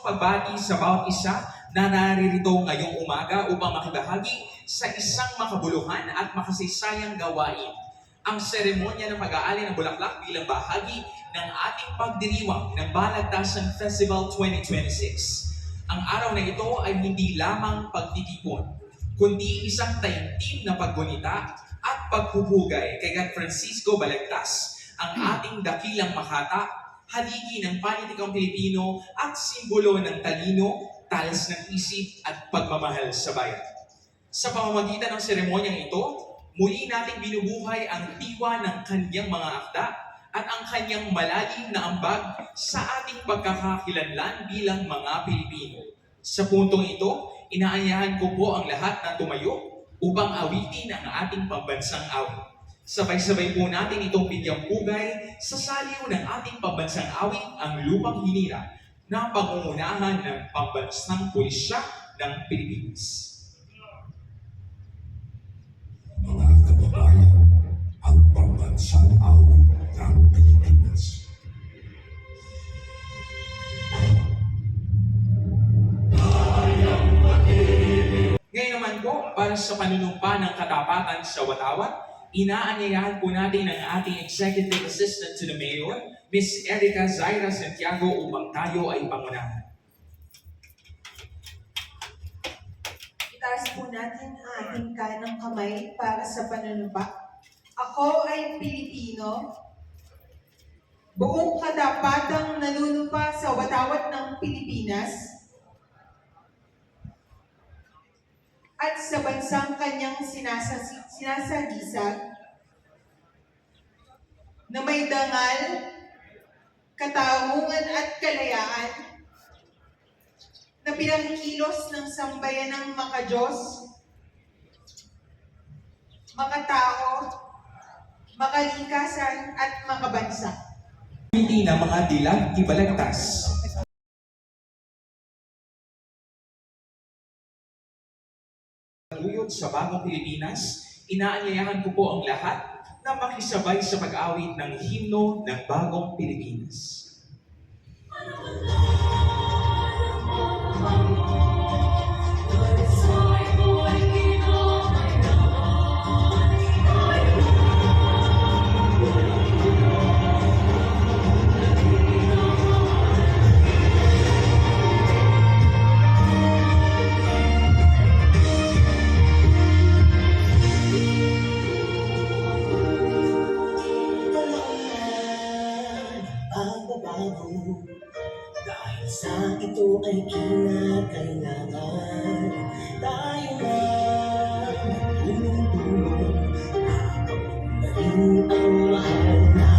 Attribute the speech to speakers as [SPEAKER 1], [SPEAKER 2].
[SPEAKER 1] pagbati sa bawat isa na naririto ngayong umaga upang makibahagi sa isang makabuluhan at makasaysayang gawain. Ang seremonya ng pag-aali ng bulaklak bilang bahagi ng ating pagdiriwang ng Balagtasan Festival 2026. Ang araw na ito ay hindi lamang pagtitipon, kundi isang taimtim na paggunita at pagpupugay kay God Francisco Balagtas, ang ating dakilang makata, haligi ng panitikang Pilipino at simbolo ng talino, talas ng isip at pagmamahal sa bayan. Sa pamamagitan ng seremonyang ito, muli nating binubuhay ang diwa ng kanyang mga akda at ang kanyang malalim na ambag sa ating pagkakakilanlan bilang mga Pilipino. Sa puntong ito, inaanyahan ko po ang lahat na tumayo upang awitin ang ating pambansang awit. Sabay-sabay po natin itong bigyang pugay sa saliw ng ating pambansang awit, ang Lupang Hinirang, na pangungunahan ng Pambansang Pulisya ng Pilipinas.
[SPEAKER 2] Mga kababayan, ang pambansang awit ng Pilipinas.
[SPEAKER 1] Ngayon naman po, para sa panunumpa ng katapatan sa Watawat, inaanyayahan po natin ang ating Executive Assistant to the Mayor, Ms. Erica Zaira Santiago, upang tayo ay pangunahan.
[SPEAKER 3] Itaas po natin ang ating kanang kamay para sa panunumpa. Ako ay Pilipino, buong katapatang nanunumpa sa Watawat ng Pilipinas at sa bansang kanyang sinasagisag na may dangal, katarungan at kalayaan na pinangkilos ng sambayanang makadiyos, makatao, makalikasan at makabansa.
[SPEAKER 1] Hindi na mga dilag ibalagtas. Luyod sa bagong Pilipinas, inaanyayahan ko po ang lahat na makisabay sa pag-awit ng himno ng bagong Pilipinas.
[SPEAKER 4] Dahil sa ito ay kinakailangan tayo na tulong-tulong, nakapagdating ang mahal na